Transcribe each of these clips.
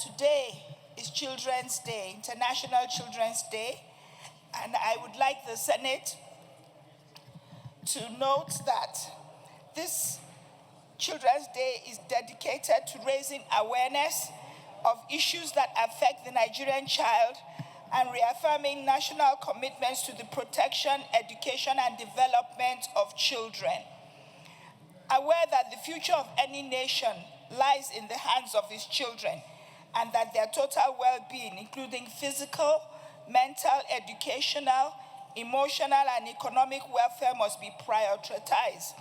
today is Children's Day, International Children's Day, and I would like the Senate to note that this Children's Day is dedicated to raising awareness of issues that affect the Nigerian child and reaffirming national commitments to the protection, education, and development of children. Aware that the future of any nation lies in the hands of its children and that their total well-being, including physical, mental, educational, emotional, and economic welfare must be prioritized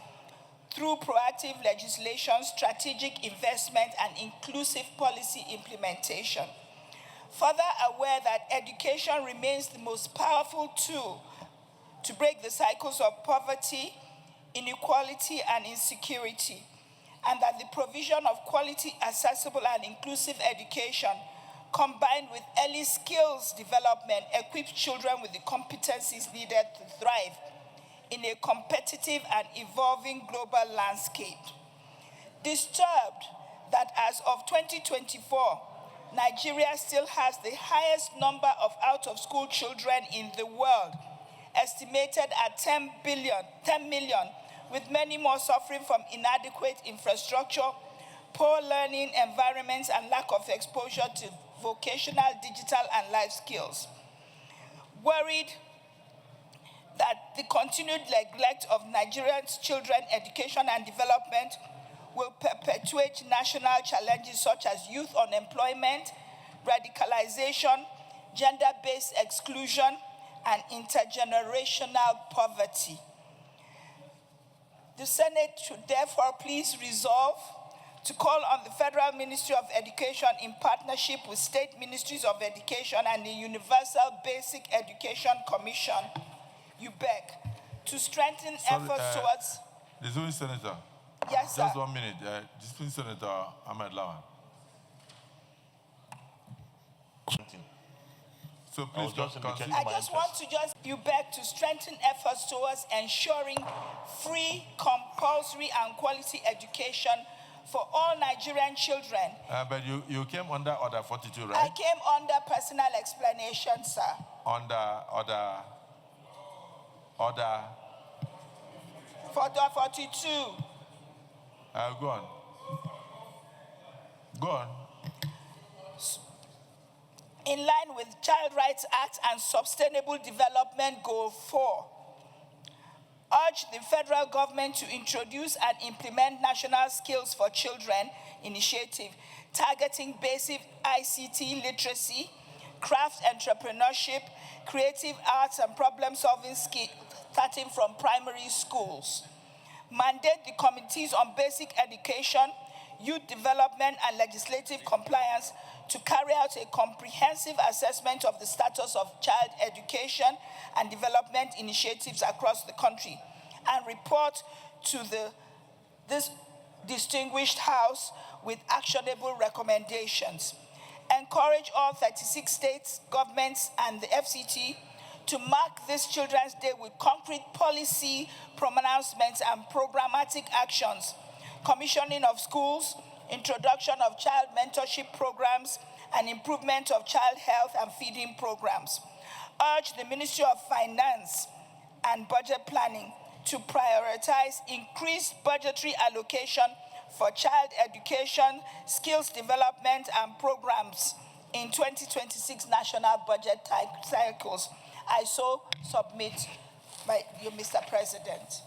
through proactive legislation, strategic investment, and inclusive policy implementation. Further aware that education remains the most powerful tool to break the cycles of poverty, inequality, and insecurity, and that the provision of quality, accessible, and inclusive education, combined with early skills development, equips children with the competencies needed to thrive in a competitive and evolving global landscape. Disturbed that as of 2024, Nigeria still has the highest number of out-of-school children in the world, estimated at 10 million, with many more suffering from inadequate infrastructure, poor learning environments, and lack of exposure to vocational, digital, and life skills. Worried that the continued neglect of Nigerians' children's education and development will perpetuate national challenges such as youth unemployment, radicalization, gender-based exclusion, and intergenerational poverty. The Senate should therefore please resolve to call on the Federal Ministry of Education in partnership with state ministries of education and the Universal Basic Education Commission, UBEC, to strengthen efforts towards... Distinguished Senator. Yes, sir. Just 1 minute. Distinguished Senator Ahmed Lawan. So please I just want to UBEC to strengthen efforts towards ensuring free, compulsory, and quality education for all Nigerian children. But you came under Order 42, right? I came under personal explanation, sir. Under Order 42. Go on. Go on. In line with Child Rights Act and Sustainable Development Goal 4, urge the federal government to introduce and implement National Skills for Children initiative targeting basic ICT literacy, craft entrepreneurship, creative arts, and problem-solving skills starting from primary schools. Mandate the committees on basic education, youth development, and legislative compliance to carry out a comprehensive assessment of the status of child education and development initiatives across the country and report to this distinguished House with actionable recommendations. Encourage all 36 states, governments, and the FCT to mark this Children's Day with concrete policy pronouncements and programmatic actions, commissioning of schools, introduction of child mentorship programs, and improvement of child health and feeding programs. Urge the Ministry of Finance and Budget Planning to prioritize increased budgetary allocation for child education, skills development, and programs in 2026 national budget cycles. I so submit you, Mr. President.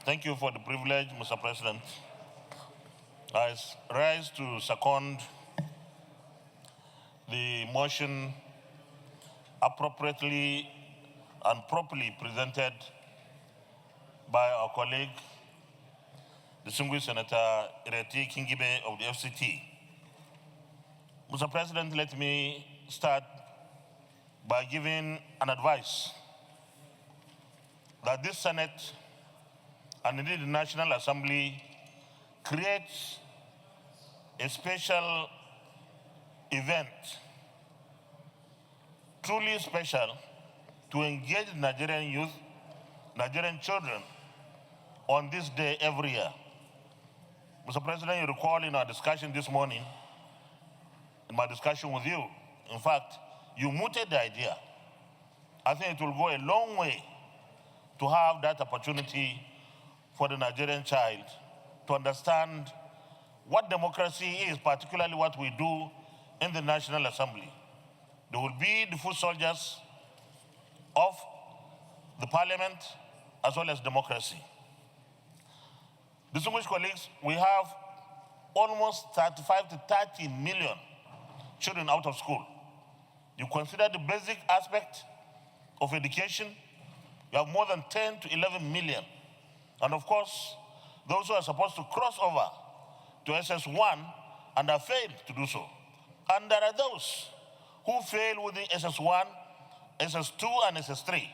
Thank you for the privilege, Mr. President. I rise to second the motion appropriately and properly presented by our colleague, distinguished Senator Ireti Kingibe of the FCT. Mr. President, let me start by giving an advice that this Senate and indeed the National Assembly creates a special event, truly special, to engage Nigerian youth, Nigerian children on this day every year. Mr. President, you recall in our discussion this morning in my discussion with you. In fact, you mooted the idea. I think it will go a long way to have that opportunity for the Nigerian child to understand what democracy is, particularly what we do in the National Assembly. They will be the foot soldiers of the parliament as well as democracy. Distinguished colleagues, we have almost 35 to 30 million children out of school. You consider the basic aspect of education, you have more than 10 to 11 million. And of course, those who are supposed to cross over to SS1 and have failed to do so. And there are those who fail within SS1, SS2, and SS3,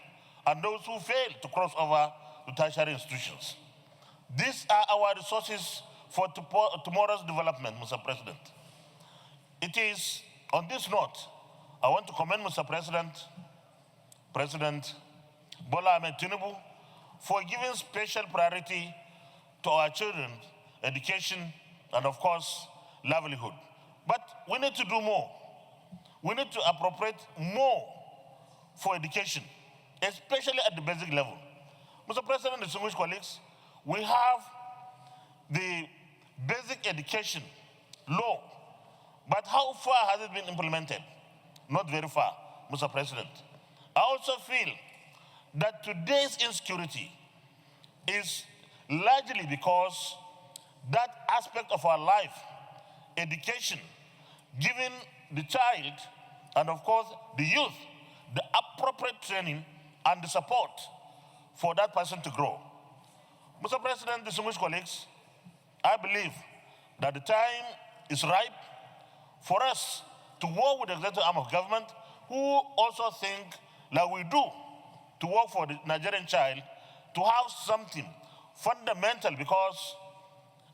and those who fail to cross over to tertiary institutions. These are our resources for tomorrow's development, Mr. President. It is on this note, I want to commend Mr. President Bola Ahmed Tinubu for giving special priority to our children's education and, of course, livelihood. But we need to do more. We need to appropriate more for education, especially at the basic level. Mr. President, distinguished colleagues, we have the basic education law, but how far has it been implemented? Not very far, Mr. President. I also feel that today's insecurity is largely because that aspect of our life, education, giving the child and of course the youth the appropriate training and the support for that person to grow. Mr. President, distinguished colleagues, I believe that the time is ripe for us to work with the executive arm of government who also think like we do to work for the Nigerian child to have something fundamental, because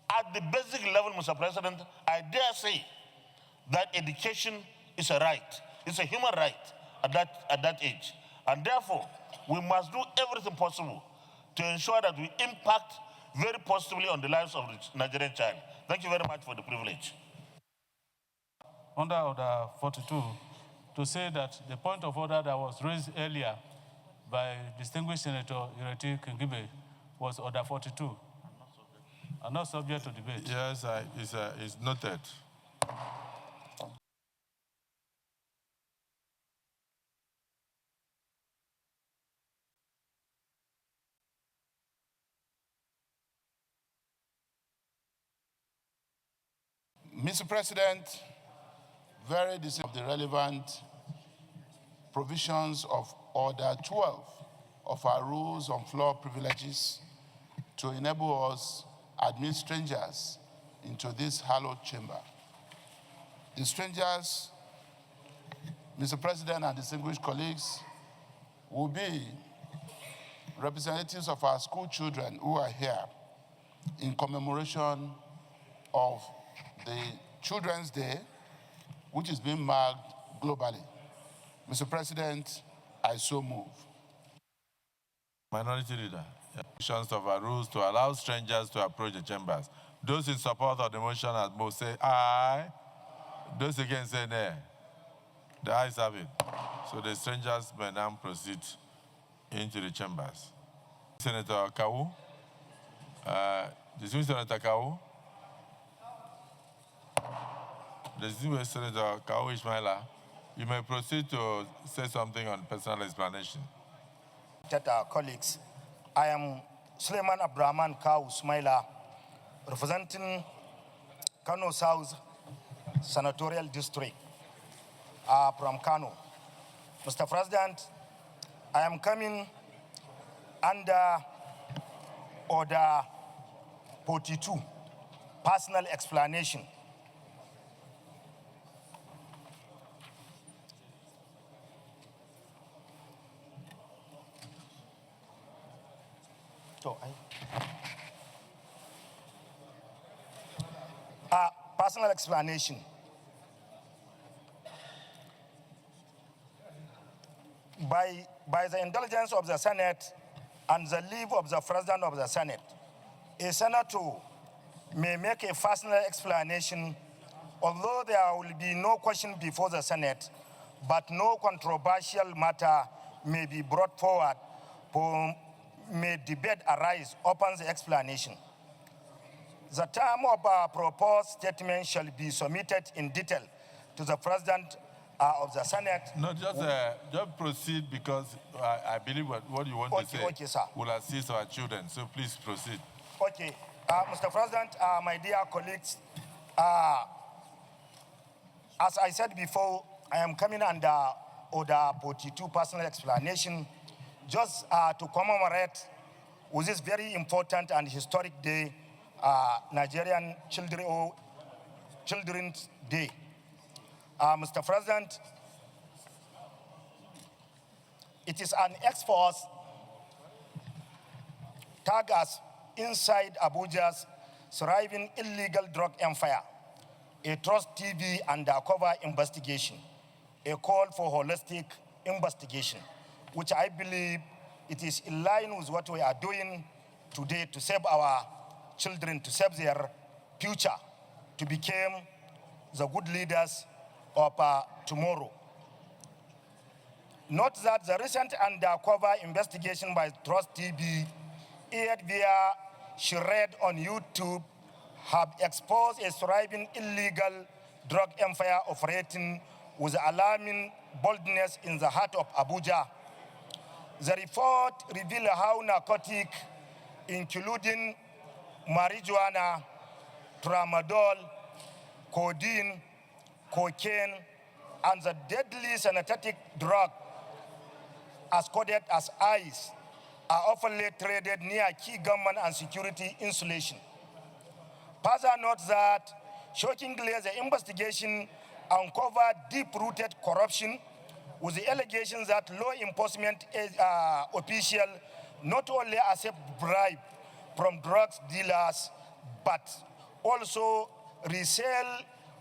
at the basic level, Mr. President, I dare say that education is a right. It's a human right at that age. And therefore, we must do everything possible to ensure that we impact very positively on the lives of the Nigerian child. Thank you very much for the privilege. Under Order 42, to say that the point of order that was raised earlier by distinguished Senator Ireti Kingibe was Order 42, and not subject to debate. Yes, it's noted. Mr. President, very of the relevant provisions of Order 12 of our rules on floor privileges to enable us admit strangers into this hallowed chamber. The strangers, Mr. President and distinguished colleagues, will be representatives of our school children who are here in commemoration of the Children's Day, which is being marked globally. Mr. President, I so move. Minority Leader. Provisions of our rules to allow strangers to approach the chambers. Those in support of the motion as most say aye. Those against say nay. The ayes have it. So the strangers may now proceed into the chambers. Senator Kawu. Distinguished Senator Kawu. The distinguished Senator Kawu Ismaila, you may proceed to say something on personal explanation. Colleagues, I am Suleiman Abdurrahman Kawu Ismaila, representing Kano South Senatorial District from Kano. Mr. President, I am coming under Order 42, personal explanation. Personal explanation. By the indulgence of the Senate and the leave of the President of the Senate, a senator may make a personal explanation Although there will be no question before the Senate, but no controversial matter may be brought forward for may debate arise upon the explanation. The term of our proposed statement shall be submitted in detail to the President of the Senate. No, just proceed because I believe what you want to say Okay, sir. will assist our children. So please proceed. Okay, Mr. President, my dear colleagues, as I said before, I am coming under Order 42 personal explanation just to commemorate with this very important and historic day, Nigerian Children's Day. Mr. President, it is an ex-force tagged as inside Abuja's thriving illegal drug empire, a Trust TV undercover investigation, a call for holistic investigation, which I believe it is in line with what we are doing today to save our children, to save their future, to become the good leaders of tomorrow. Note that the recent undercover investigation by Trust TV, aired via Shred on YouTube, have exposed a thriving illegal drug empire operating with alarming boldness in the heart of Abuja. The report revealed how narcotics, including marijuana, tramadol, codeine, cocaine, and the deadly synthetic drug, as coded as ICE, are often traded near key government and security installations. Further note that, shockingly, the investigation uncovered deep-rooted corruption with the allegations that law enforcement officials not only accept bribe from drug dealers, but also resell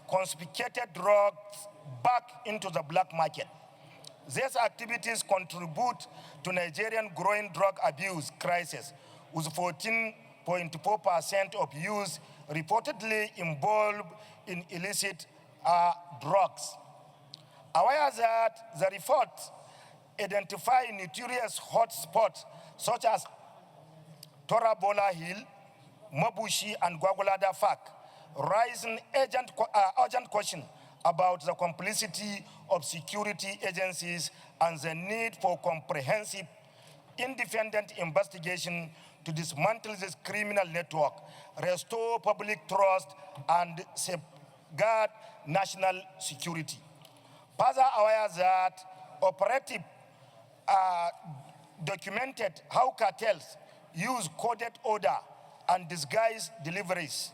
confiscated drugs back into the black market. These activities contribute to Nigerian growing drug abuse crisis, with 14.4% of youth reportedly involved in illicit drugs. Aware that the report identified notorious hotspots such as Torabola Hill, Mabushi, and Gwagwalada Fak, raising urgent question about the complicity of security agencies and the need for comprehensive, independent investigation to dismantle this criminal network, restore public trust, and safeguard national security. Further aware that operative documented how cartels use coded order and disguised deliveries,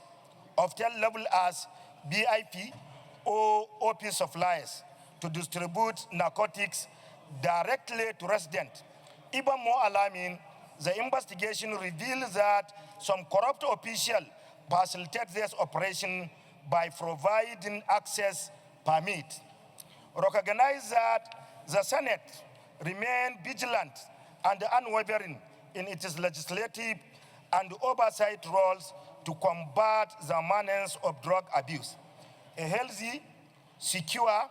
often labeled as BIP or OP suppliers, to distribute narcotics directly to residents. Even more alarming, the investigation reveals that some corrupt officials facilitate this operation by providing access permit. Recognize that the Senate remain vigilant and unwavering in its legislative and oversight roles to combat the menace of drug abuse. A healthy, secure,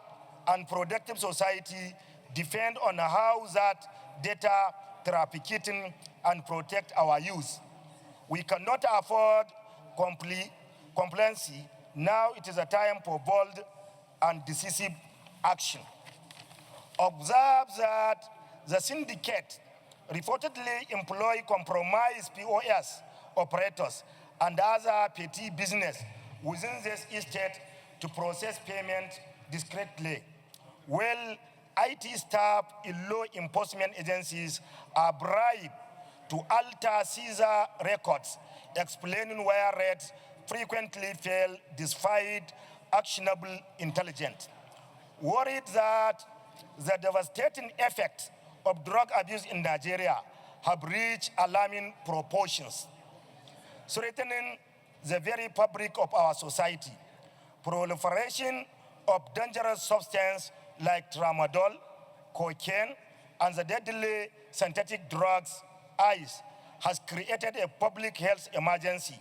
and productive society depends on how that data trafficking and protect our youth. We cannot afford complacency. Now it is a time for bold and decisive action. Observe that the syndicate reportedly employ compromised POS operators and other petty business within this estate to process payment discreetly. Well, IT staff in law enforcement agencies are bribed to alter Caesar records, explaining why rates frequently fail despite actionable intelligence. Worried that the devastating effects of drug abuse in Nigeria have reached alarming proportions, threatening the very fabric of our society. Proliferation of dangerous substances like tramadol, cocaine, and the deadly synthetic drugs, ICE, has created a public health emergency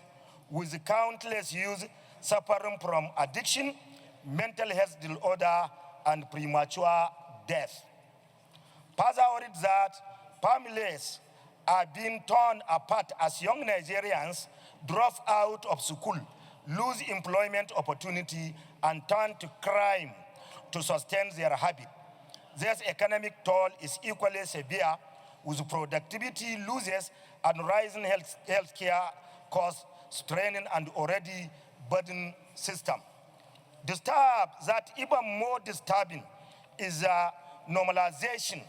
with countless youth suffering from addiction, mental health disorder, and premature death. Further audit that families are being torn apart as young Nigerians drop out of school, lose employment opportunity, and turn to crime to sustain their habit. This economic toll is equally severe, with productivity losses and rising healthcare costs straining an already burdened system. That even more disturbing is the normalization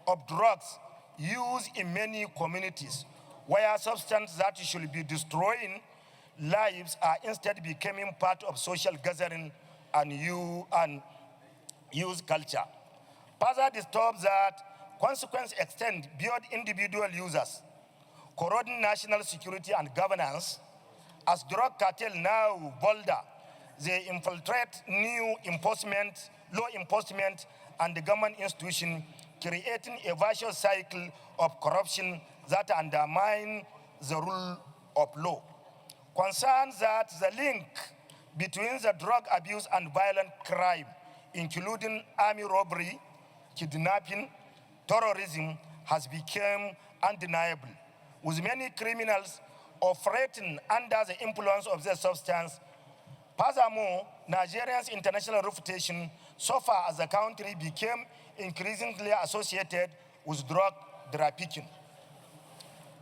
of drugs used in many communities, where substances that should be destroying lives are instead becoming part of social gathering and use culture. Further disturbs that consequences extend beyond individual users, corroding national security and governance. As drug cartel now bolder, they infiltrate law enforcement, and the government institution, creating a vicious cycle of corruption that undermine the rule of law. Concerns that the link between the drug abuse and violent crime, including army robbery, kidnapping, terrorism, has become undeniable, with many criminals operating under the influence of the substance. Furthermore, Nigeria's international reputation so far as the country became increasingly associated with drug trafficking.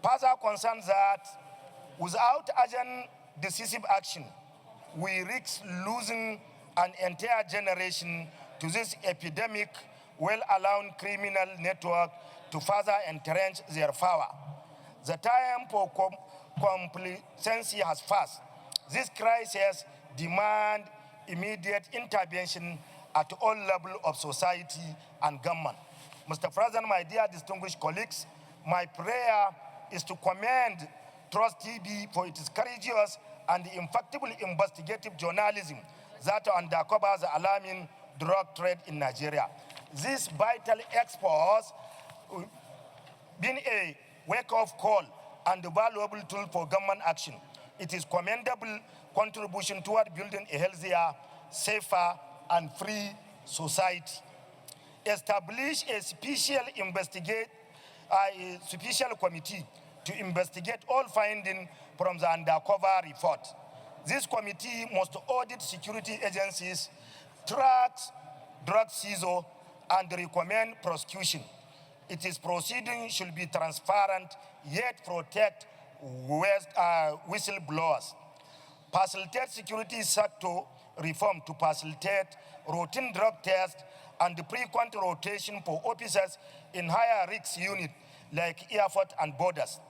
Further concerns that without urgent decisive action, we risk losing an entire generation to this epidemic, while allowing criminal networks to further entrench their power. The time for complacency has passed. This crisis demands immediate intervention at all levels of society and government. Mr. President, my dear distinguished colleagues, my prayer is to commend Trust TV for its courageous and infactible investigative journalism that uncovers the alarming drug trade in Nigeria. This vital expose been a wake-up call and a valuable tool for government action. It is commendable contribution toward building a healthier, safer, and free society. Establish a special committee to investigate all findings from the undercover report. This committee must audit security agencies, track drug seizure, and recommend prosecution. Its proceedings should be transparent, yet protect whistleblowers. Facilitate security sector reform to facilitate routine drug tests and the frequent rotation for officers in higher risk units like airport and borders.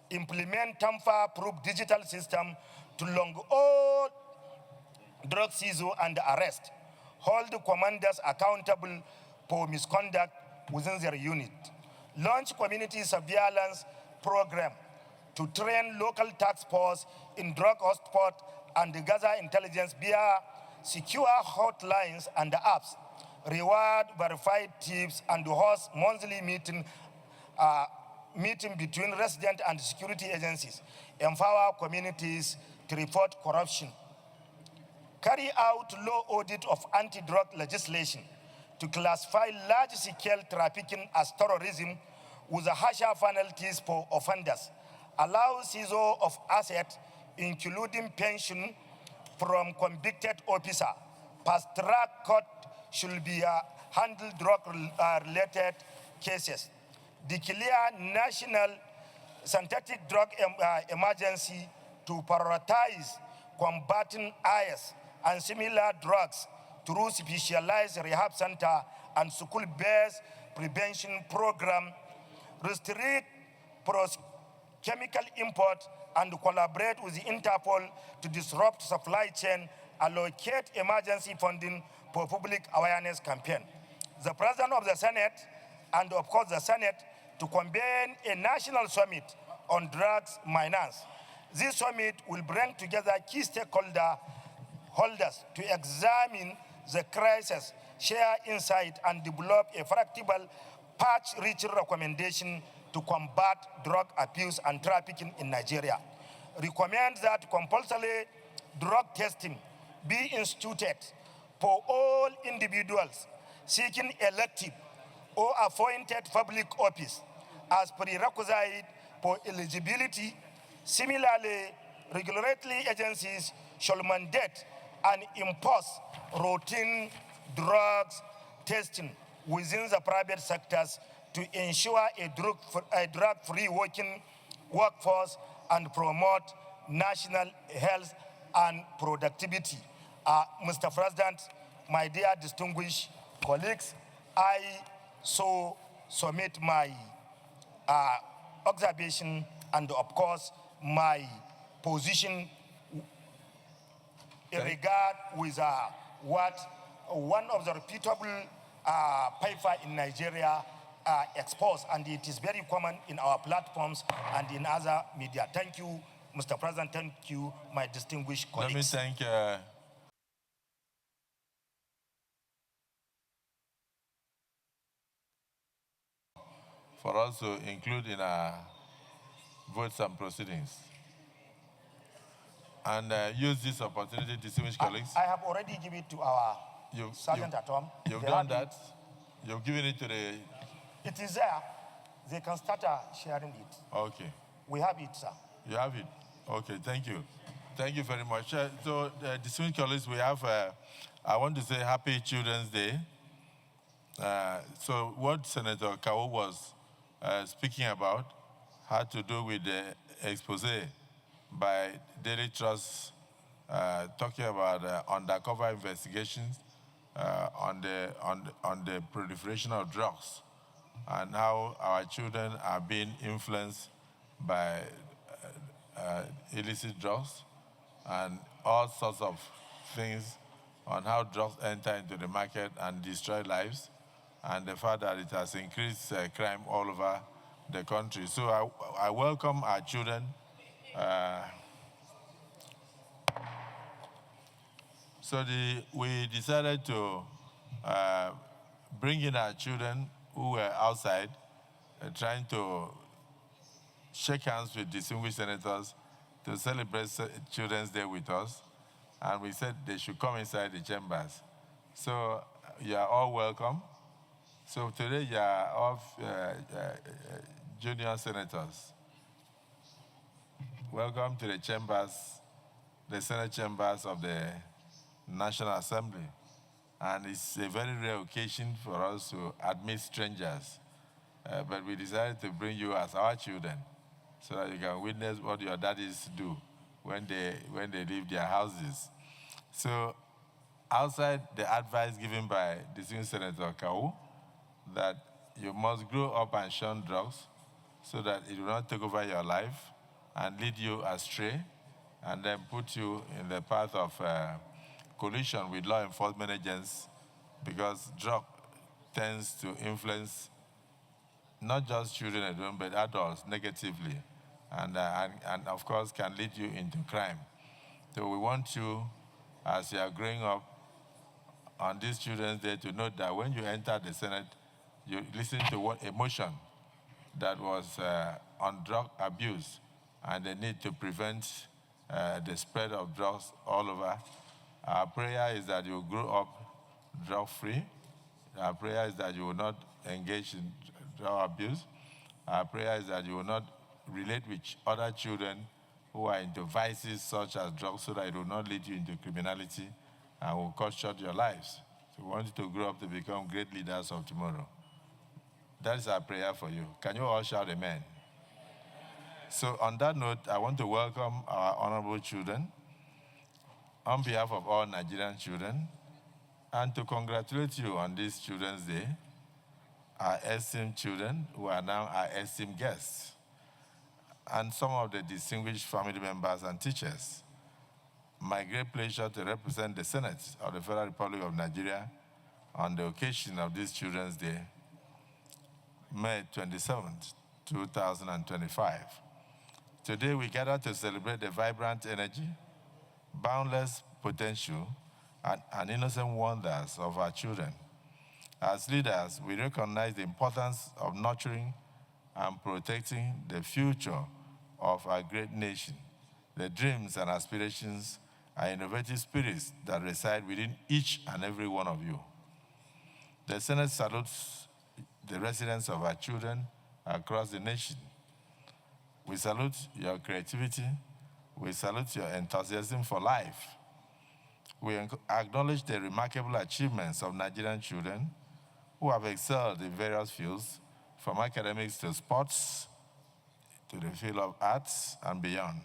Implement tamper-proof digital system to log all drug seizure and arrest. Hold the commanders accountable for misconduct within their unit. Launch community surveillance program to train local task force in drug hotspot and gather intelligence via secure hotlines and apps. Reward verified tips and host monthly meeting between resident and security agencies. Empower communities to report corruption. Carry out law audit of anti-drug legislation to classify large-scale trafficking as terrorism with harsher penalties for offenders. Allow seizure of assets, including pension, from convicted officer. Fast-track court should be handle drug-related cases. Declare national synthetic drug emergency to prioritize combating IS and similar drugs through specialized rehab center and school-based prevention program. Restrict chemical import and collaborate with Interpol to disrupt supply chain. Allocate emergency funding for public awareness campaign. The President of the Senate and of course the Senate to convene a national summit on drugs finance. This summit will bring together key stakeholders to examine the crisis, share insight, and develop a practical, patch-rich recommendation to combat drug abuse and trafficking in Nigeria. Recommend that compulsory drug testing be instituted for all individuals seeking elective or appointed public office as prerequisite for eligibility. Similarly, regulatory agencies shall mandate and impose routine drugs testing within the private sectors to ensure a drug-free working workforce and promote national health and productivity. Mr. President, my dear distinguished colleagues, I so submit my observation and, of course, my position in regard with what one of the reputable paper in Nigeria exposed, and it is very common in our platforms and in other media. Thank you, Mr. President. Thank you, my distinguished colleagues. Let me thank for us to include in our votes and proceedings. And use this opportunity, distinguished colleagues. I have already given it to our sergeant at home. You've done that? You've given it to the... It is there. They can start sharing it. Okay. We have it, sir. You have it? Okay, thank you. Thank you very much. So, distinguished colleagues, we have, I want to say Happy Children's Day. So what Senator Kawu was speaking about had to do with the expose by Daily Trust talking about undercover investigations on the proliferation of drugs and how our children are being influenced by illicit drugs and all sorts of things on how drugs enter into the market and destroy lives, and the fact that it has increased crime all over the country. So I welcome our children. We decided to bring in our children who were outside trying to shake hands with distinguished senators to celebrate Children's Day with us. And we said they should come inside the chambers. So you are all welcome. So today you are all junior senators. Welcome to the chambers, the Senate chambers of the National Assembly. And it's a very rare occasion for us to admit strangers. But we decided to bring you as our children so that you can witness what your daddies do when they leave their houses. So outside the advice given by distinguished Senator Kawu, that you must grow up and shun drugs so that it will not take over your life and lead you astray and then put you in the path of collision with law enforcement agents, because drug tends to influence not just children alone, but adults negatively, and of course can lead you into crime. So we want you, as you are growing up on this Children's Day, to note that when you enter the Senate, you listen to what emotion that was on drug abuse and the need to prevent the spread of drugs all over. Our prayer is that you grow up drug-free. Our prayer is that you will not engage in drug abuse. Our prayer is that you will not relate with other children who are into vices such as drugs, so that it will not lead you into criminality and will cut short your lives. So we want you to grow up to become great leaders of tomorrow. That is our prayer for you. Can you all shout amen? So on that note, I want to welcome our honorable children on behalf of all Nigerian children, and to congratulate you on this Children's Day, our esteemed children who are now our esteemed guests, and some of the distinguished family members and teachers. My great pleasure to represent the Senate of the Federal Republic of Nigeria on the occasion of this Children's Day, May 27th, 2025. Today we gather to celebrate the vibrant energy, boundless potential, and innocent wonders of our children. As leaders, we recognize the importance of nurturing and protecting the future of our great nation, the dreams and aspirations and innovative spirits that reside within each and every one of you. The Senate salutes the residents of our children across the nation. We salute your creativity. We salute your enthusiasm for life. We acknowledge the remarkable achievements of Nigerian children who have excelled in various fields, from academics to sports, to the field of arts and beyond.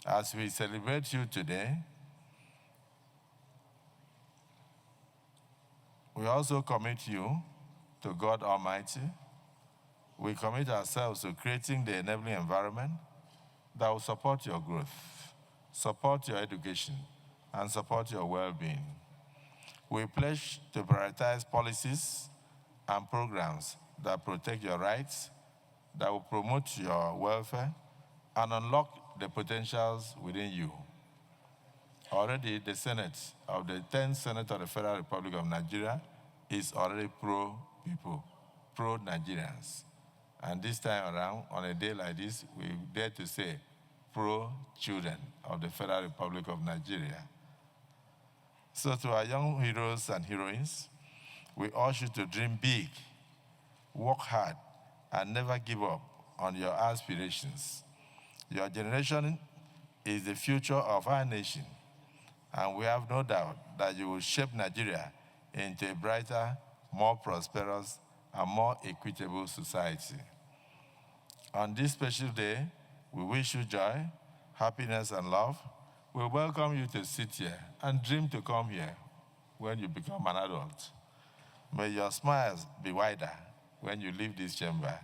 As we celebrate you today, we also commit you to God Almighty. We commit ourselves to creating the enabling environment that will support your growth, support your education, and support your well-being. We pledge to prioritize policies and programs that protect your rights, that will promote your welfare, and unlock the potentials within you. Already, the Senate of the 10th Senate of the Federal Republic of Nigeria is already pro-people, pro-Nigerians. And this time around, on a day like this, we dare to say pro-children of the Federal Republic of Nigeria. So to our young heroes and heroines, we urge you to dream big, work hard, and never give up on your aspirations. Your generation is the future of our nation, and we have no doubt that you will shape Nigeria into a brighter, more prosperous, and more equitable society. On this special day, we wish you joy, happiness, and love. We welcome you to sit here and dream to come here when you become an adult. May your smiles be wider when you leave this chamber,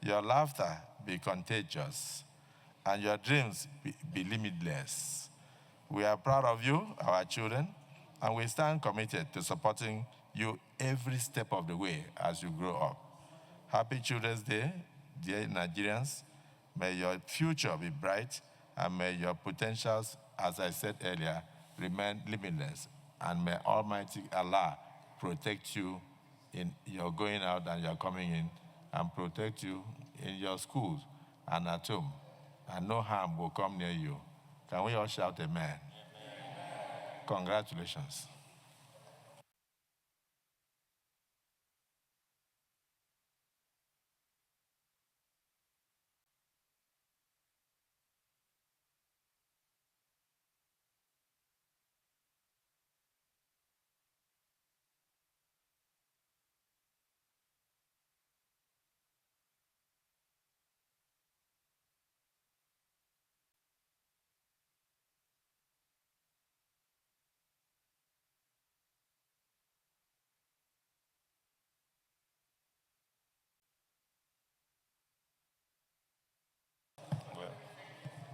your laughter be contagious, and your dreams be limitless. We are proud of you, our children, and we stand committed to supporting you every step of the way as you grow up. Happy Children's Day, dear Nigerians. May your future be bright, and may your potentials, as I said earlier, remain limitless. And may Almighty Allah protect you in your going out and your coming in, and protect you in your schools and at home, and no harm will come near you. Can we all shout amen? Amen. Congratulations.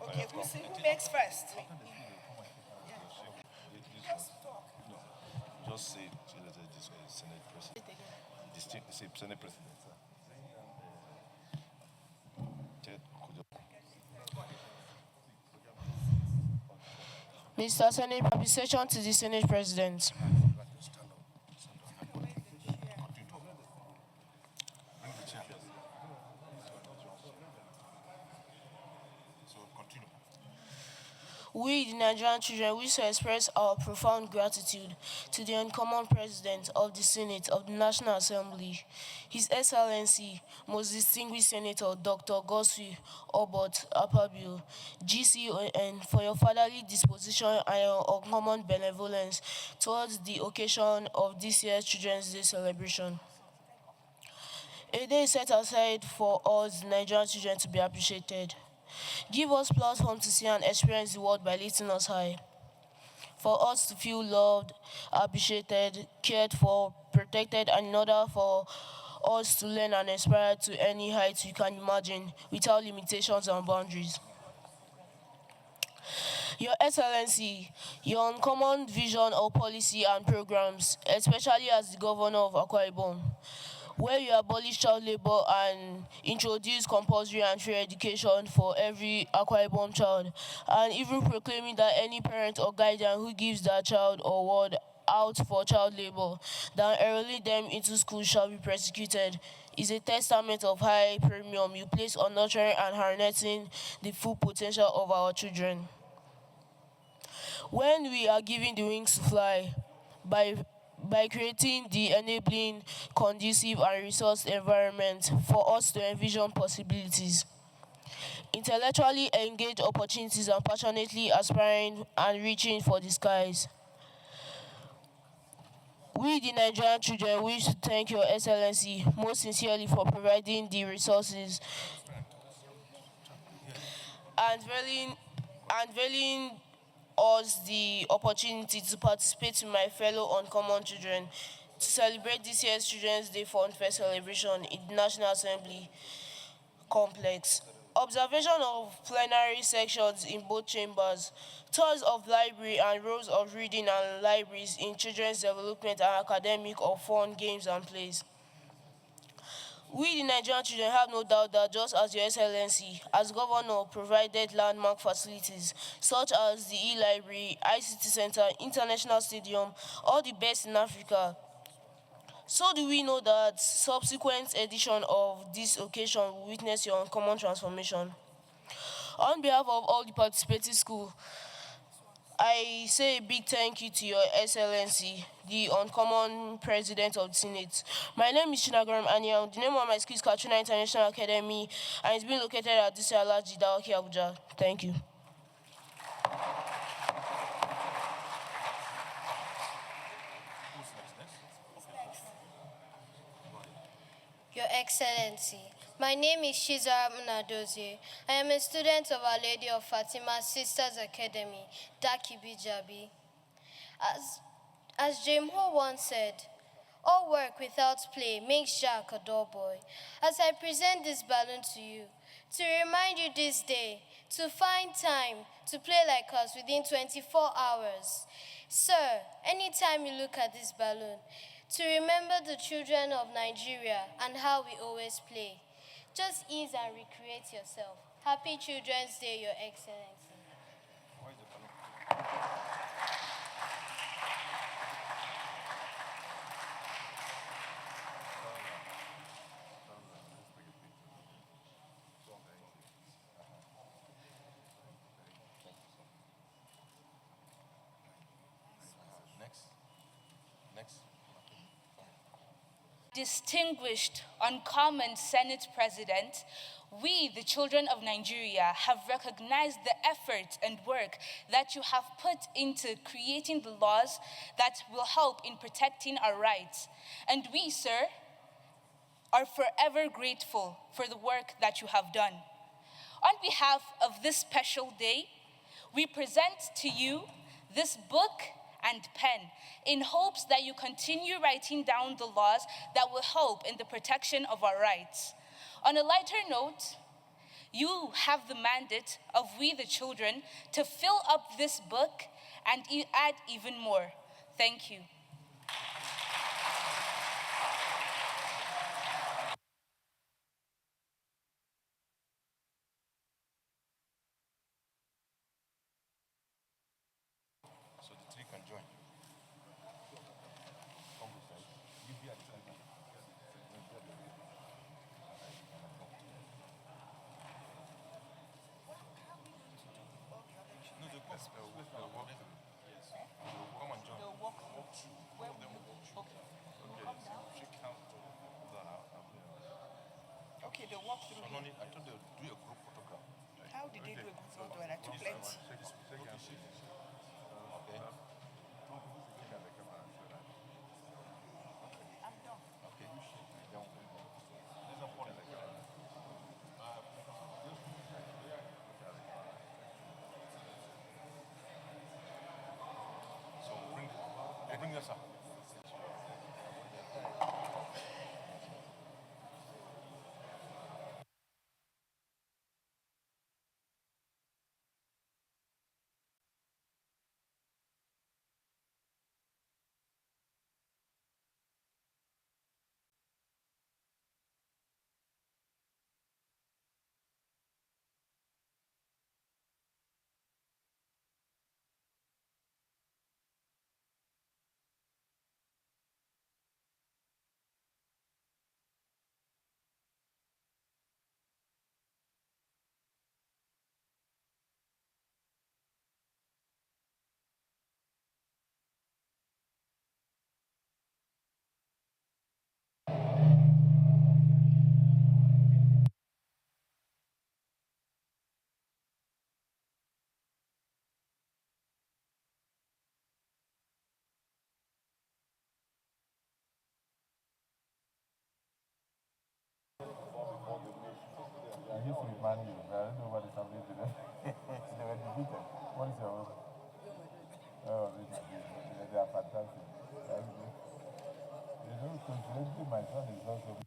Okay, who makes first? Just say Senate President. Say Senate President. Mr. Senate, appreciation to the Senate President. We, the Nigerian children, wish to express our profound gratitude to the uncommon President of the Senate of the National Assembly, His Excellency, most distinguished Senator Dr. Godswill Akpabio, GCON, for your fatherly disposition and your uncommon benevolence towards the occasion of this year's Children's Day celebration. A day set aside for us, Nigerian children, to be appreciated. Give us platform to see and experience the world by lifting us high. For us to feel loved, appreciated, cared for, protected, and in order for us to learn and aspire to any height you can imagine without limitations and boundaries. Your Excellency, your uncommon vision of policy and programs, especially as the governor of Akwa Ibom, where you abolish child labor and introduce compulsory and free education for every Akwa Ibom child, and even proclaiming that any parent or guardian who gives their child or ward out for child labor, then enrolling them into school shall be persecuted, is a testament of high premium you place on nurturing and harnessing the full potential of our children. When we are given the wings to fly by creating the enabling, conducive, and resource environment for us to envision possibilities, intellectually engaged opportunities, and passionately aspiring and reaching for the skies. We, the Nigerian children, wish to thank Your Excellency most sincerely for providing the resources and veiling us the opportunity to participate with my fellow uncommon children to celebrate this year's Children's Day Fun Fest celebration in the National Assembly complex. Observation of plenary sections in both chambers, tours of library and rows of reading and libraries in children's development and academic or fun games and plays. We, the Nigerian children, have no doubt that just as Your Excellency, as Governor, provided landmark facilities such as the e-library, ICT Center, International Stadium, all the best in Africa, so do we know that subsequent edition of this occasion will witness your uncommon transformation. On behalf of all the participating schools, I say a big thank you to Your Excellency, the uncommon President of the Senate. My name is Chinagaram Aniel. The name of my school is Katrina International Academy, and it's been located at this Alaji Daoki, Abuja. Thank you. Your Excellency, my name is Shizara Munadozie. I am a student of Our Lady of Fatima Sisters Academy, Dakibi Jabi. As James Ho once said, all work without play makes Jack a dull boy. As I present this balloon to you, to remind you this day to find time to play like us within 24 hours. Sir, anytime you look at this balloon, to remember the children of Nigeria and how we always play. Just ease and recreate yourself. Happy Children's Day, Your Excellency. Distinguished, uncommon Senate President, we, the children of Nigeria, have recognized the effort and work that you have put into creating the laws that will help in protecting our rights. And we, sir, are forever grateful for the work that you have done. On behalf of this special day, we present to you this book and pen in hopes that you continue writing down the laws that will help in the protection of our rights. On a lighter note, you have the mandate of we the children to fill up this book and add even more. Thank you. So the three can join. Okay, they walk through No here. need, I thought they would do a group photograph. How did they do a group photo when I took plenty? Okay. I'm done. Okay. There's a point. So bring this up. Incidentally, my son is also.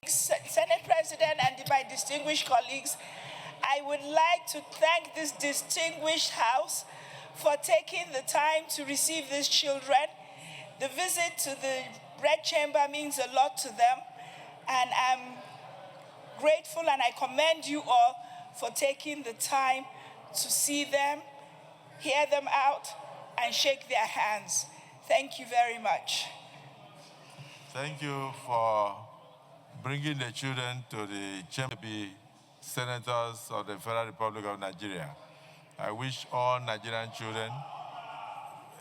Senate President and my distinguished colleagues, I would like to thank this distinguished House for taking the time to receive these children. The visit to the Red Chamber means a lot to them, and I'm grateful and I commend you all for taking the time to see them, hear them out, and shake their hands. Thank you very much. Thank you for bringing the children to the chamber to be senators of the Federal Republic of Nigeria. I wish all Nigerian children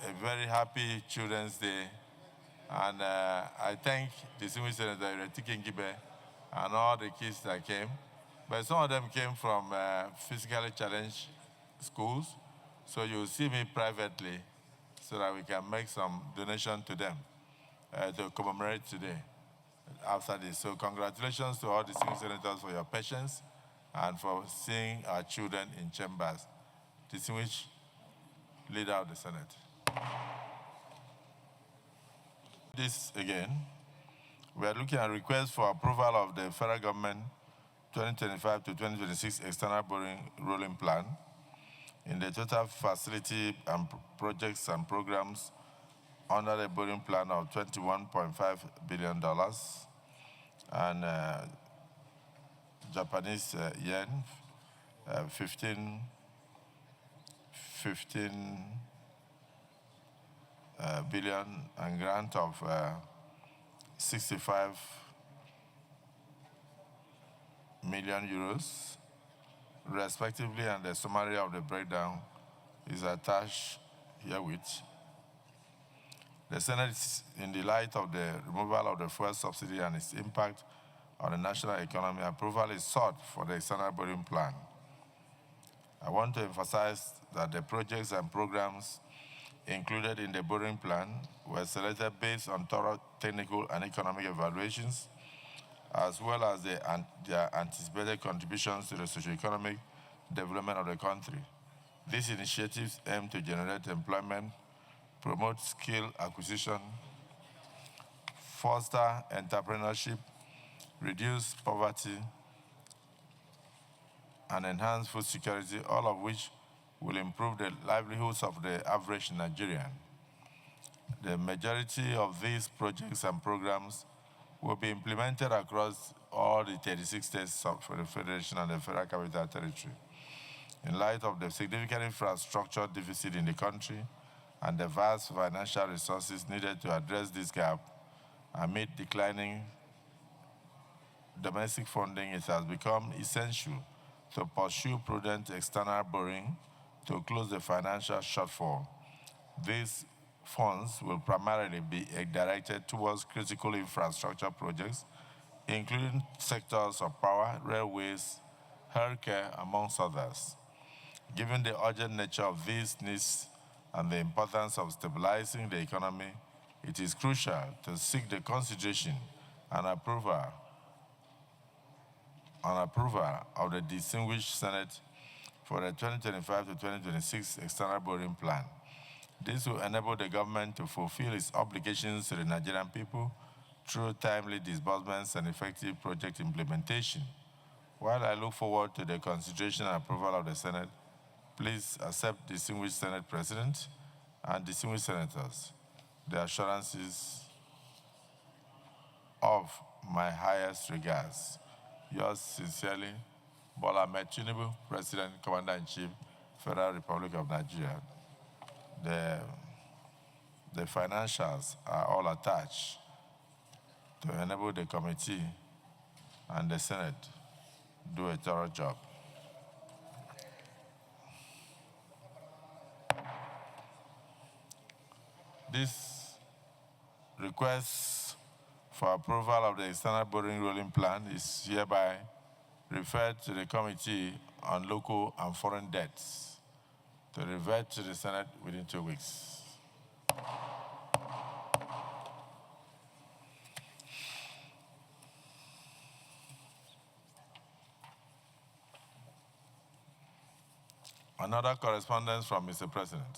a very happy Children's Day. And I thank distinguished Senator Ngibe and all the kids that came. But some of them came from physically challenged schools. So you'll see me privately so that we can make some donation to them to commemorate today after this. So congratulations to all distinguished senators for your patience and for seeing our children in chambers. Distinguished Leader of the Senate. This again, we are looking at requests for approval of the federal government 2025 to 2026 external borrowing rolling plan in the total facility and projects and programs under the borrowing plan of $21.5 billion and Japanese yen 15 billion and grant of 65 million euros, respectively, and the summary of the breakdown is attached herewith. The Senate, in the light of the removal of the fuel subsidy and its impact on the national economy, approval is sought for the external borrowing plan. I want to emphasize that the projects and programs included in the borrowing plan were selected based on thorough technical and economic evaluations, as well as their anticipated contributions to the socio-economic development of the country. These initiatives aim to generate employment, promote skill acquisition, foster entrepreneurship, reduce poverty, and enhance food security, all of which will improve the livelihoods of the average Nigerian. The majority of these projects and programs will be implemented across all the 36 states of the Federation and the Federal Capital Territory. In light of the significant infrastructure deficit in the country and the vast financial resources needed to address this gap amid declining domestic funding, it has become essential to pursue prudent external borrowing to close the financial shortfall. These funds will primarily be directed towards critical infrastructure projects, including sectors of power, railways, healthcare, amongst others. Given the urgent nature of these needs and the importance of stabilizing the economy, it is crucial to seek the consideration and approval of the distinguished Senate for the 2025 to 2026 external borrowing plan. This will enable the government to fulfill its obligations to the Nigerian people through timely disbursements and effective project implementation. While I look forward to the consideration and approval of the Senate, please accept distinguished Senate President and distinguished senators the assurances of my highest regards. Yours sincerely, Bola Ahmed Tinubu, President, Commander-in-Chief, Federal Republic of Nigeria. The financials are all attached to enable the committee and the Senate do a thorough job. This request for approval of the external borrowing rolling plan is hereby referred to the Committee on Local and Foreign Debts to revert to the Senate within 2 weeks. Another correspondence from Mr. President.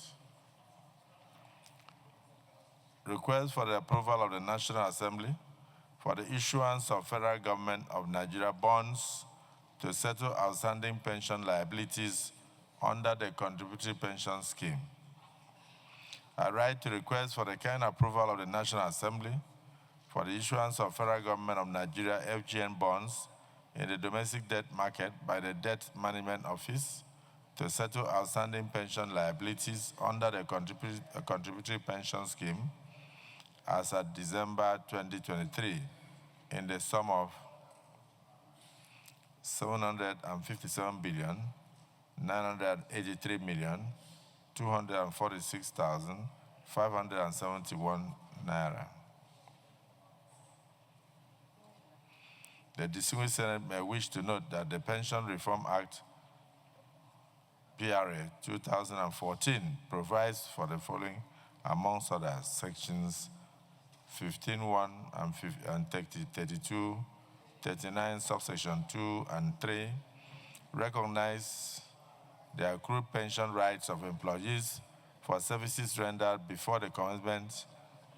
Request for the approval of the National Assembly for the issuance of Federal Government of Nigeria bonds to settle outstanding pension liabilities under the contributory pension scheme. I write to request for the kind approval of the National Assembly for the issuance of Federal Government of Nigeria FGN bonds in the domestic debt market by the Debt Management Office to settle outstanding pension liabilities under the contributory pension scheme as at December 2023 in the sum of 757,983,246,571 Naira. The distinguished Senate may wish to note that the Pension Reform Act, PRA 2014, provides for the following, amongst others, sections 15.1 and 32, 39, subsection 2 and 3, recognize the accrued pension rights of employees for services rendered before the commencement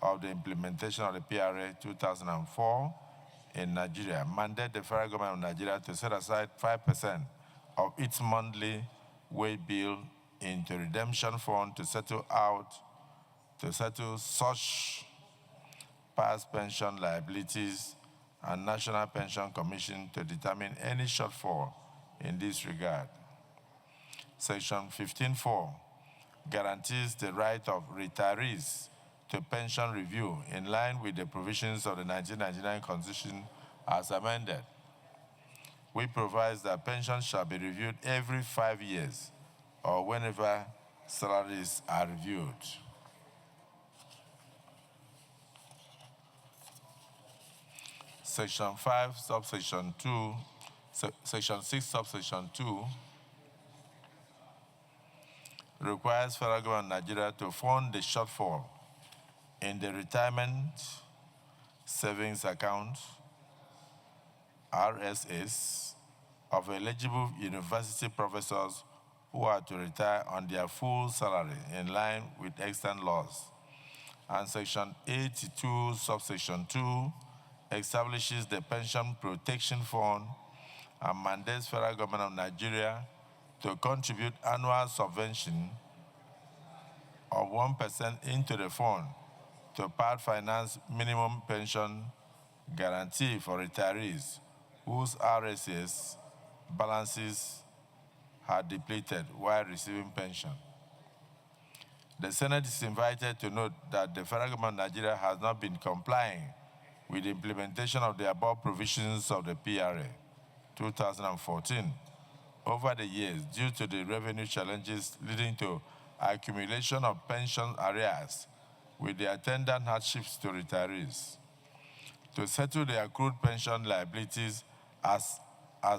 of the implementation of the PRA 2004 in Nigeria, mandate the Federal Government of Nigeria to set aside 5% of its monthly wage bill into redemption fund to settle such past pension liabilities, and National Pension Commission to determine any shortfall in this regard. Section 15.4 guarantees the right of retirees to pension review in line with the provisions of the 1999 Constitution as amended, which provides that pensions shall be reviewed every 5 years or whenever salaries are reviewed. Section 5, subsection 2, Section 6, subsection 2 requires Federal Government of Nigeria to fund the shortfall in the Retirement Savings Account, RSAs, of eligible university professors who are to retire on their full salary in line with extant laws. And Section 82, subsection 2, establishes the Pension Protection Fund and mandates Federal Government of Nigeria to contribute annual subvention of 1% into the fund to part finance minimum pension guarantee for retirees whose RSAs balances had depleted while receiving pension. The Senate is invited to note that the Federal Government of Nigeria has not been complying with the implementation of the above provisions of the PRA 2014 over the years due to the revenue challenges leading to accumulation of pension arrears with the attendant hardships to retirees. To settle the accrued pension liabilities as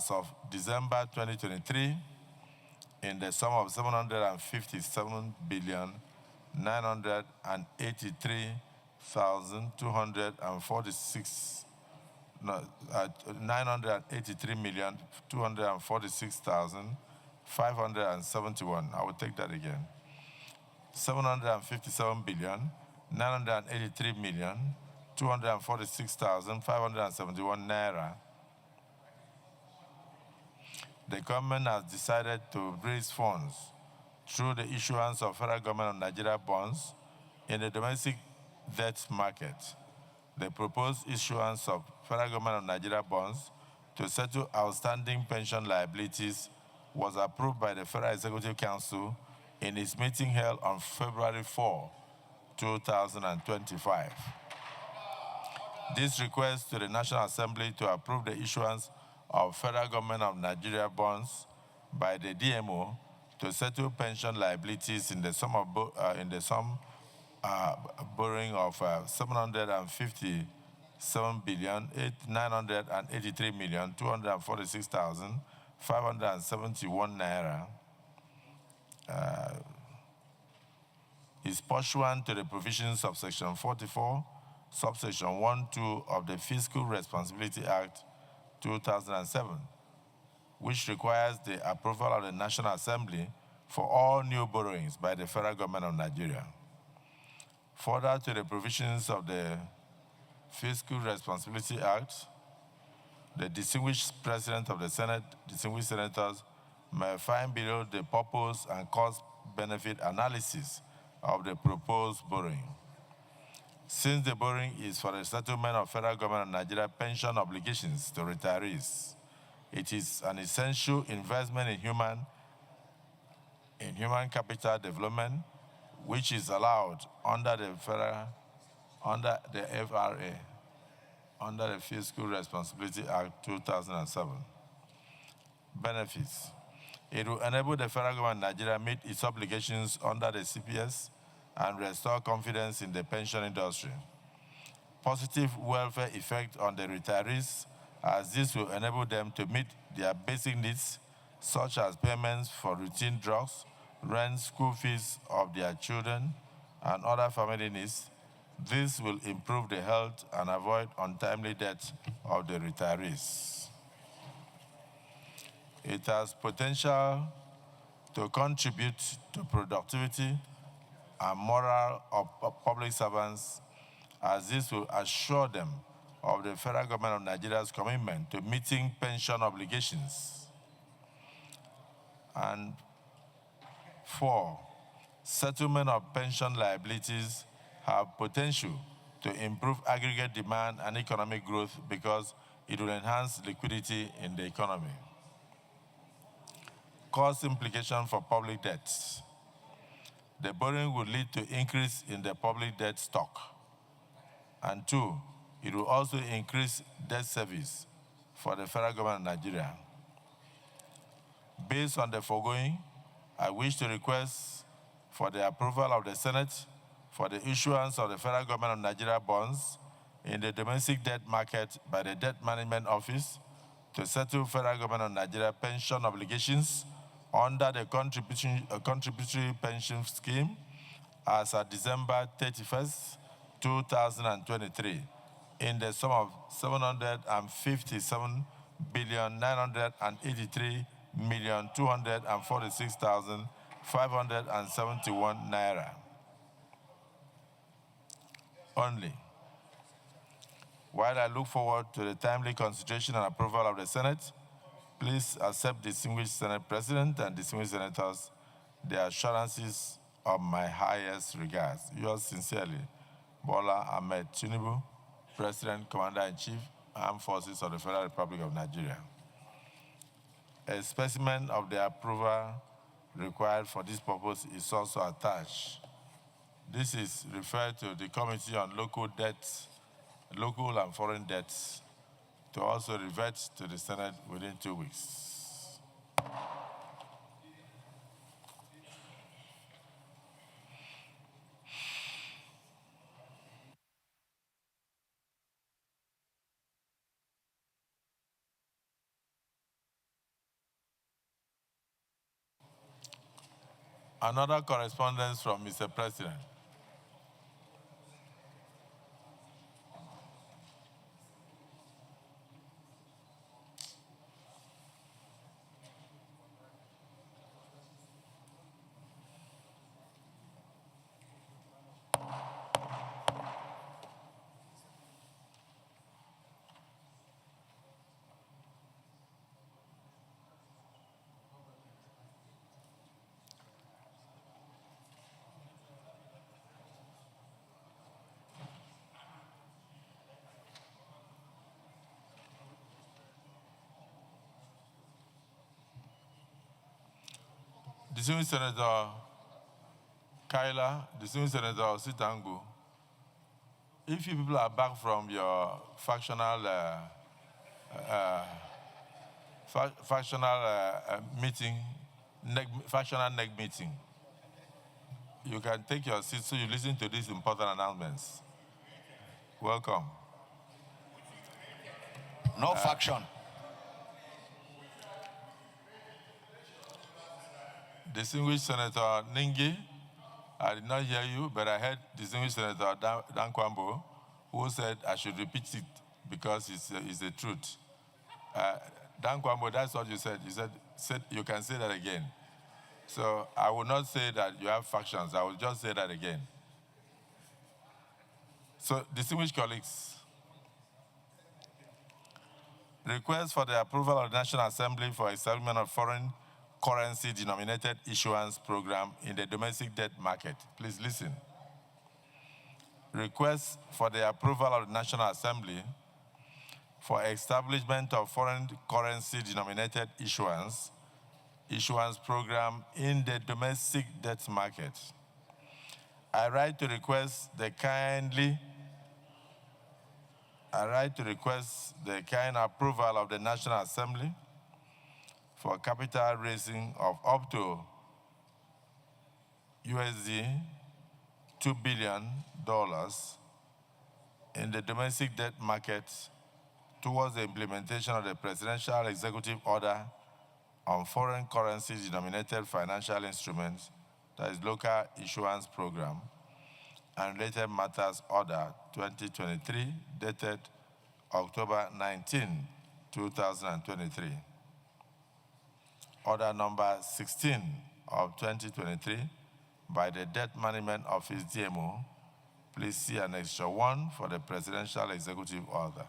of December 2023 in the sum of 983,246,571. I will take that again. 757,983,246,571 Naira. The government has decided to raise funds through the issuance of Federal Government of Nigeria bonds in the domestic debt market. The proposed issuance of Federal Government of Nigeria bonds to settle outstanding pension liabilities was approved by the Federal Executive Council in its meeting held on February 4, 2025. This request to the National Assembly to approve the issuance of Federal Government of Nigeria bonds by the DMO to settle pension liabilities in the sum of borrowing of 757,983,246,571 Naira is pursuant to the provisions of Section 44, subsection 1-2 of the Fiscal Responsibility Act 2007, which requires the approval of the National Assembly for all new borrowings by the Federal Government of Nigeria. Further to the provisions of the Fiscal Responsibility Act, the distinguished President of the Senate, distinguished senators, may find below the purpose and cost-benefit analysis of the proposed borrowing. Since the borrowing is for the settlement of federal government of Nigeria pension obligations to retirees, it is an essential investment in human capital development, which is allowed under the FRA, under the Fiscal Responsibility Act 2007. Benefits. It will enable the federal government of Nigeria meet its obligations under the CPS and restore confidence in the pension industry. Positive welfare effect on the retirees, as this will enable them to meet their basic needs, such as payments for routine drugs, rent, school fees of their children, and other family needs. This will improve the health and avoid untimely death of the retirees. It has potential to contribute to productivity and morale of public servants, as this will assure them of the federal government of Nigeria's commitment to meeting pension obligations. And 4, settlement of pension liabilities have potential to improve aggregate demand and economic growth because it will enhance liquidity in the economy. Cost implication for public debts. The borrowing will lead to increase in the public debt stock. And 2, it will also increase debt service for the federal government of Nigeria. Based on the foregoing, I wish to request for the approval of the Senate for the issuance of the federal government of Nigeria bonds in the domestic debt market by the Debt Management Office to settle federal government of Nigeria pension obligations under the contributory pension scheme as of December 31st, 2023, in the sum of 757,983,246,571 Naira. Only. While I look forward to the timely consideration and approval of the Senate, please accept distinguished Senate President and distinguished senators the assurances of my highest regards. Yours sincerely, Bola Ahmed Tinubu, President, Commander-in-Chief, Armed Forces of the Federal Republic of Nigeria. A specimen of the approval required for this purpose is also attached. This is referred to the Committee on Local Debts, Local and Foreign Debts, to also revert to the Senate within 2 weeks. Another correspondence from Mr. President. Distinguished Senator Kaila, Distinguished Senator Sitangu, if you people are back from your factional meeting, factional neck meeting, you can take your seat so you listen to these important announcements. Welcome. No faction. Distinguished Senator Ningi, I did not hear you, but I heard Distinguished Senator Dan Kwambo, who said I should repeat it because it's the truth. Dan Kwambo, that's what you said. You said you can say that again. So I will not say that you have factions. I will just say that again. So, distinguished colleagues, Request for the approval of the National Assembly for establishment of foreign currency denominated issuance program in the domestic debt market. Please listen. Request for the approval of the National Assembly for establishment of foreign currency denominated issuance program in the domestic debt market. I write to request the kind approval of the National Assembly for capital raising of up to USD $2 billion in the domestic debt market towards the implementation of the Presidential Executive Order on Foreign Currency Denominated Financial Instruments, that is Local Issuance Program, and Related Matters Order 2023, dated October 19, 2023. Order number 16 of 2023 by the Debt Management Office DMO. Please see Annexure 1 for the Presidential Executive Order.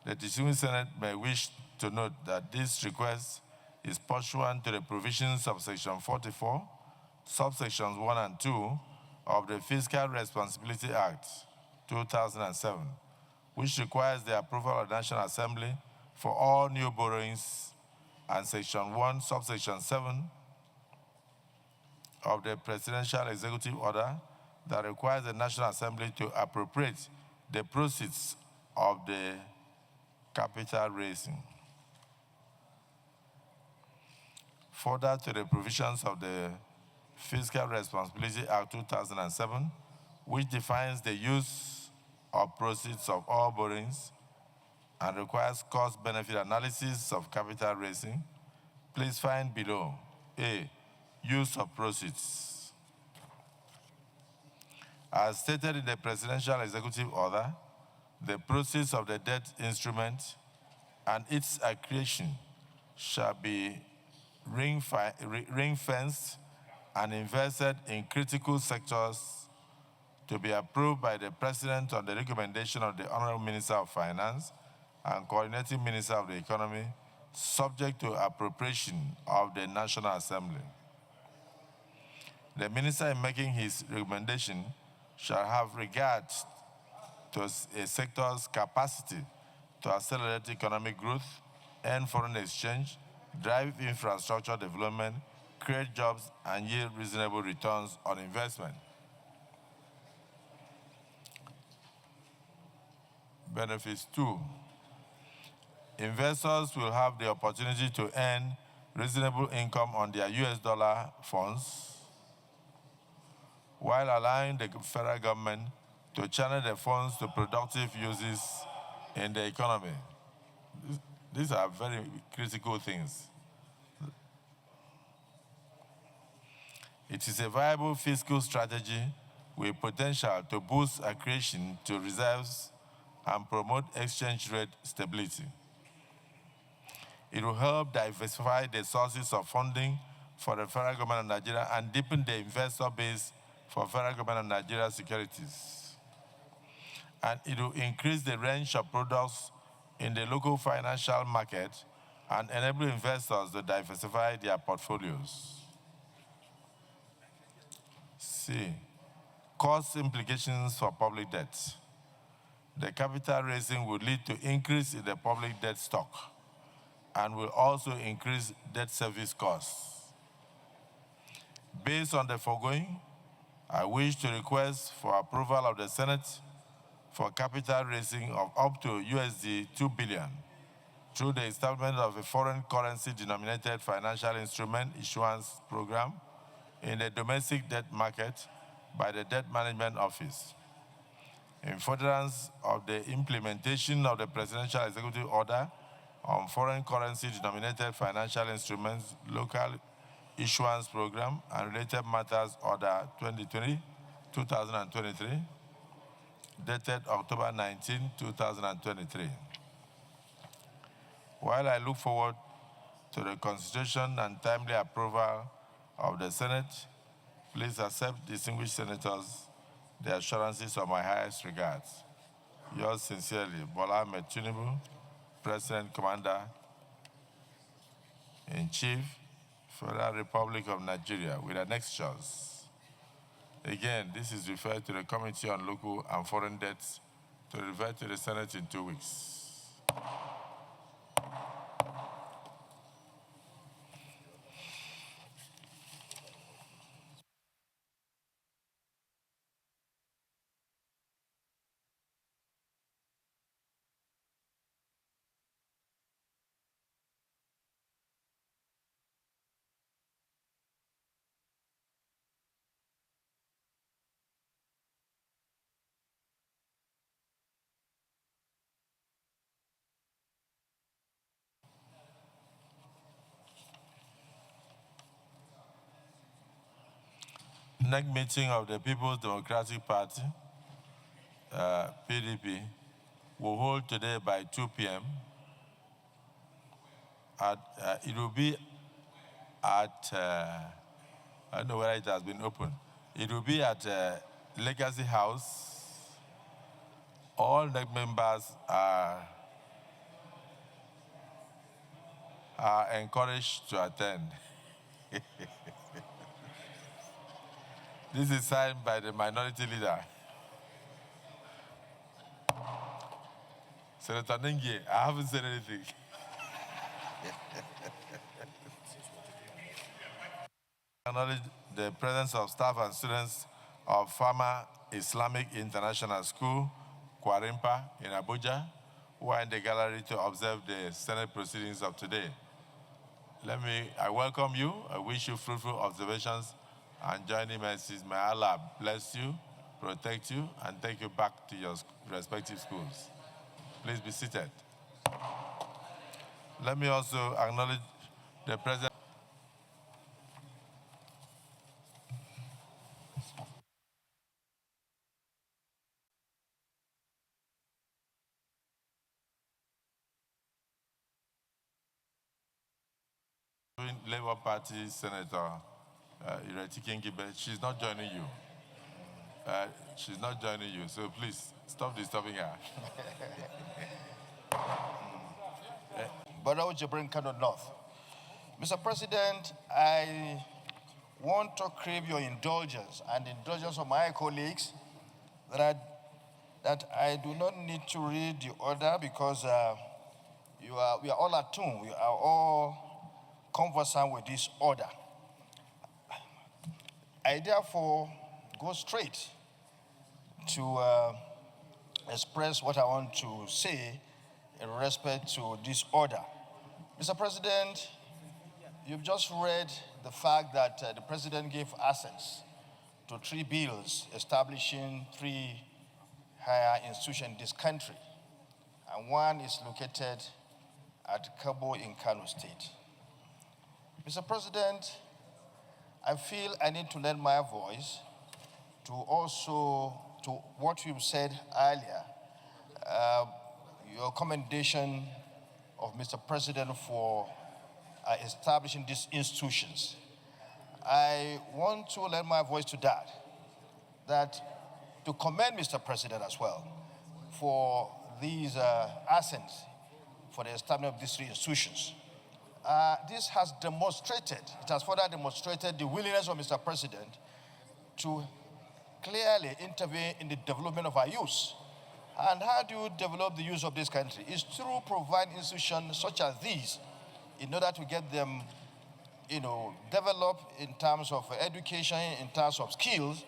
The distinguished Senate may wish to note that this request is pursuant to the provisions of Section 44, subsections 1 and 2 of the Fiscal Responsibility Act 2007, which requires the approval of the National Assembly for all new borrowings, and Section 1, subsection 7 of the Presidential Executive Order that requires the National Assembly to appropriate the proceeds of the capital raising. Further to the provisions of the Fiscal Responsibility Act 2007, which defines the use of proceeds of all borrowings and requires cost-benefit analysis of capital raising, please find below. A, use of proceeds. As stated in the Presidential Executive Order, the proceeds of the debt instrument and its accretion shall be ring-fenced and invested in critical sectors to be approved by the President on the recommendation of the Honorable Minister of Finance and Coordinating Minister of the Economy, subject to appropriation of the National Assembly. The Minister, in making his recommendation, shall have regard to a sector's capacity to accelerate economic growth, earn foreign exchange, drive infrastructure development, create jobs, and yield reasonable returns on investment. Benefits 2. Investors will have the opportunity to earn reasonable income on their US dollar funds while allowing the federal government to channel the funds to productive uses in the economy. These are very critical things. It is a viable fiscal strategy with potential to boost accretion to reserves and promote exchange rate stability. It will help diversify the sources of funding for the federal government of Nigeria and deepen the investor base for federal government of Nigeria securities. And it will increase the range of products in the local financial market and enable investors to diversify their portfolios. C, cost implications for public debt. The capital raising will lead to increase in the public debt stock and will also increase debt service costs. Based on the foregoing, I wish to request for approval of the Senate for capital raising of up to USD $2 billion through the establishment of a foreign currency denominated financial instrument issuance program in the domestic debt market by the Debt Management Office, in furtherance of the implementation of the Presidential Executive Order on Foreign Currency Denominated Financial Instruments Local Issuance Program and Related Matters Order 2023, dated October 19, 2023. While I look forward to the consideration and timely approval of the Senate, please accept, distinguished senators, the assurances of my highest regards. Yours sincerely, Bola Ahmed Tinubu, President Commander in Chief, Federal Republic of Nigeria, with annexures. Again, this is referred to the Committee on Local and Foreign Debts to refer to the Senate in 2 weeks. Next meeting of the People's Democratic Party, PDP, will hold today by 2 p.m. It will be at, I don't know whether it has been opened. It will be at Legacy House. All the members are encouraged to attend. This is signed by the minority leader. Senator Nengi, I haven't said anything. Acknowledge the presence of staff and students of Farmer Islamic International School, Kwarimpa, in Abuja, who are in the gallery to observe the Senate proceedings of today. I welcome you. I wish you fruitful observations and joining mercies. May Allah bless you, protect you, and take you back to your respective schools. Please be seated. Let me also acknowledge the presence Labour Party Senator Ireti Kingibe. She's not joining you. She's not joining you, so please stop disturbing her. Barrow Jibrin Kano North. Mr. President, I want to crave your indulgence and the indulgence of my colleagues that I do not need to read the order because we are all attuned. We are all conversant with this order. I therefore go straight to express what I want to say in respect to this order. Mr. President, you've just read the fact that the President gave assent to 3 bills establishing 3 higher institutions in this country, and one is located at Kabo in Kano State. Mr. President, I feel I need to lend my voice to what you said earlier, your commendation of Mr. President for establishing these institutions. I want to lend my voice to that to commend Mr. President as well for these assents for the establishment of these 3 institutions. This has further demonstrated the willingness of Mr. President to clearly intervene in the development of our youth. And how do you develop the youth of this country? It's through providing institutions such as these in order to get them, developed in terms of education, in terms of skills,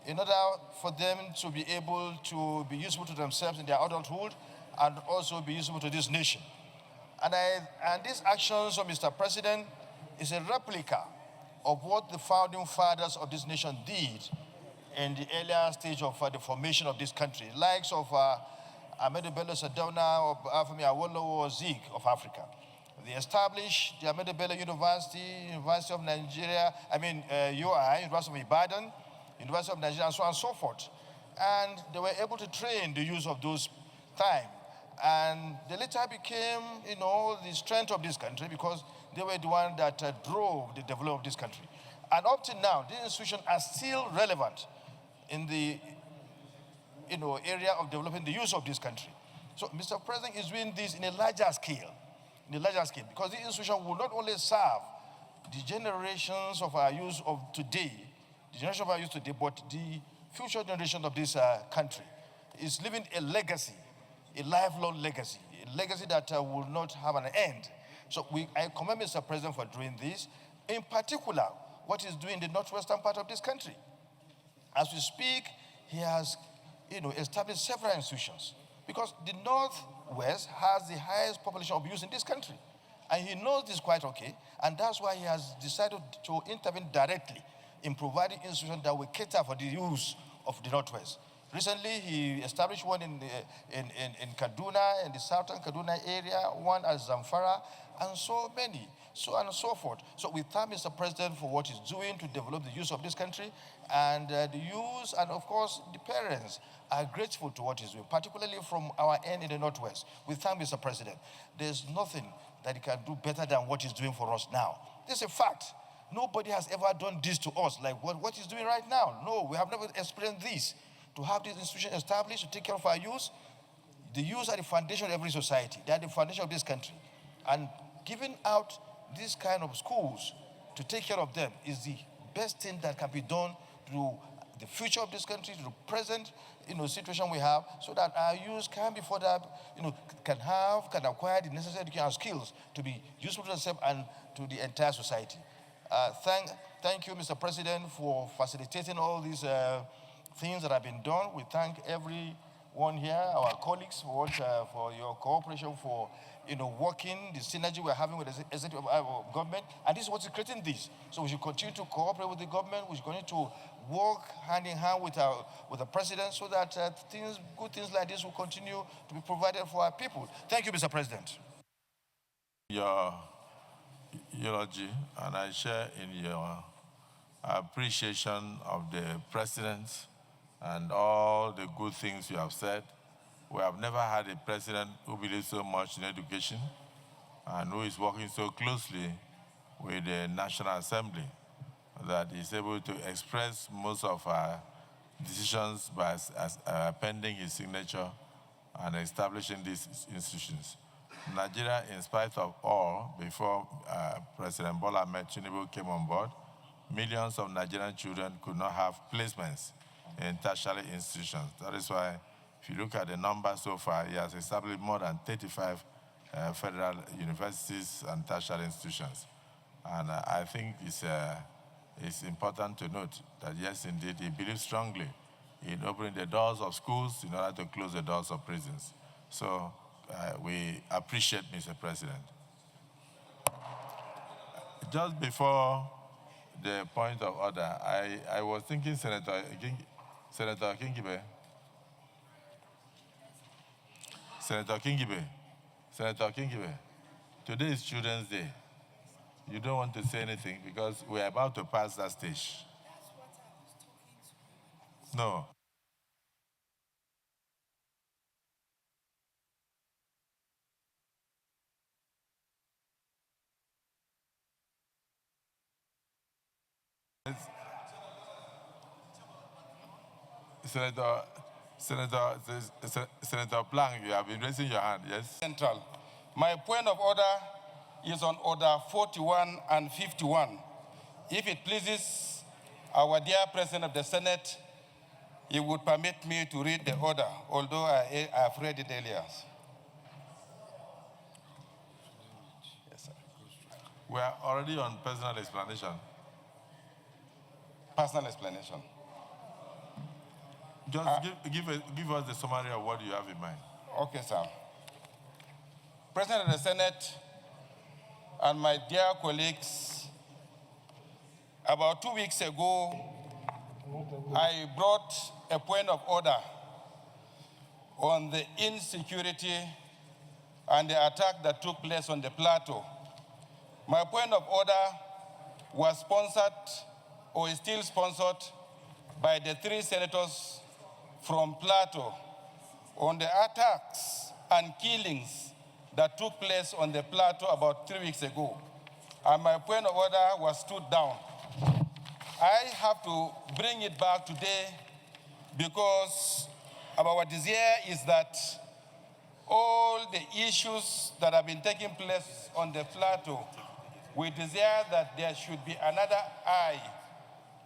in order for them to be able to be useful to themselves in their adulthood and also be useful to this nation. And these actions of Mr. President is a replica of what the founding fathers of this nation did in the earlier stage of the formation of this country, likes of Ahmed Bello Sardauna, of Afemi Awolowo, Zeke of Africa. They established the Ahmed Bello University, University of Nigeria, UI, University of Ibadan, University of Nigeria, and so on and so forth. And they were able to train the use of those time. And they later became, the strength of this country because they were the one that drove the development of this country. And up to now, these institutions are still relevant in the area of developing the use of this country. So Mr. President is doing this in a larger scale, because this institution will not only serve the generations of our youth of today, but the future generation of this country is living a legacy, a lifelong legacy, a legacy that will not have an end. So I commend Mr. President for doing this, in particular, what he's doing in the northwestern part of this country. As we speak, he has established several institutions, because the Northwest has the highest population of youth in this country. And he knows this quite okay, and that's why he has decided to intervene directly in providing institutions that will cater for the youth of the Northwest. Recently, he established one in Kaduna, in the southern Kaduna area, one at Zamfara, and so many, so on and so forth. So we thank Mr. President for what he's doing to develop the youth of this country, and the youth and, of course, the parents are grateful to what he's doing, particularly from our end in the Northwest. We thank Mr. President. There's nothing that he can do better than what he's doing for us now. This is a fact. Nobody has ever done this to us, like what he's doing right now. No, we have never experienced this. To have this institution established to take care of our youth, the youth are the foundation of every society. They are the foundation of this country. And giving out these kind of schools to take care of them is the best thing that can be done to the future of this country, to the present situation we have, so that our youth can be further, can acquire the necessary education and skills to be useful to themselves and to the entire society. Thank you, Mr. President, for facilitating all these things that have been done. We thank everyone here, our colleagues, for your cooperation, for working, the synergy we're having with the executive government, and this is what's creating this. So we should continue to cooperate with the government. We should continue to work hand in hand with the president, so that good things like this will continue to be provided for our people. Thank you, Mr. President. Your eulogy, and I share in your appreciation of the president and all the good things you have said. We have never had a president who believes so much in education and who is working so closely with the National Assembly that is able to express most of our decisions by appending his signature and establishing these institutions. Nigeria, in spite of all, before President Bola Ahmed Tinubu came on board, millions of Nigerian children could not have placements in tertiary institutions. That is why, if you look at the numbers so far, he has established more than 35 federal universities and tertiary institutions. And I think it's important to note that, yes, indeed, he believes strongly in opening the doors of schools in order to close the doors of prisons. So we appreciate Mr. President. Just before the point of order, I was thinking, Senator Kingibe. Today is Children's Day. You don't want to say anything because we're about to pass that stage. No. Senator Blank, you have been raising your hand, yes? Central. My point of order is on order 41 and 51. If it pleases our dear President of the Senate, he would permit me to read the order, although I have read it earlier. Yes, sir. We are already on personal explanation. Personal explanation. Just give us the summary of what you have in mind. Okay, sir. President of the Senate and my dear colleagues, about 2 weeks ago, I brought a point of order on the insecurity and the attack that took place on the plateau. My point of order was sponsored, or is still sponsored, by the 3 senators from Plateau on the attacks and killings that took place on the plateau about 3 weeks ago. And my point of order was stood down. I have to bring it back today because of our desire is that all the issues that have been taking place on the plateau, we desire that there should be another eye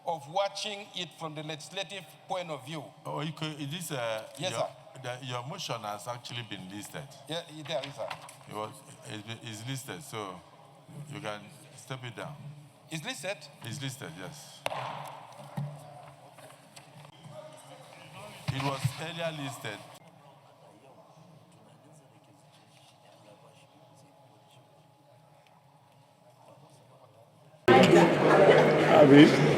of watching it from the legislative point of view. Oh, is this, yes, sir. Your motion has actually been listed. Yeah, there is, sir. It's listed, so you can step it down. It's listed? It's listed, yes. It was earlier listed. Abi.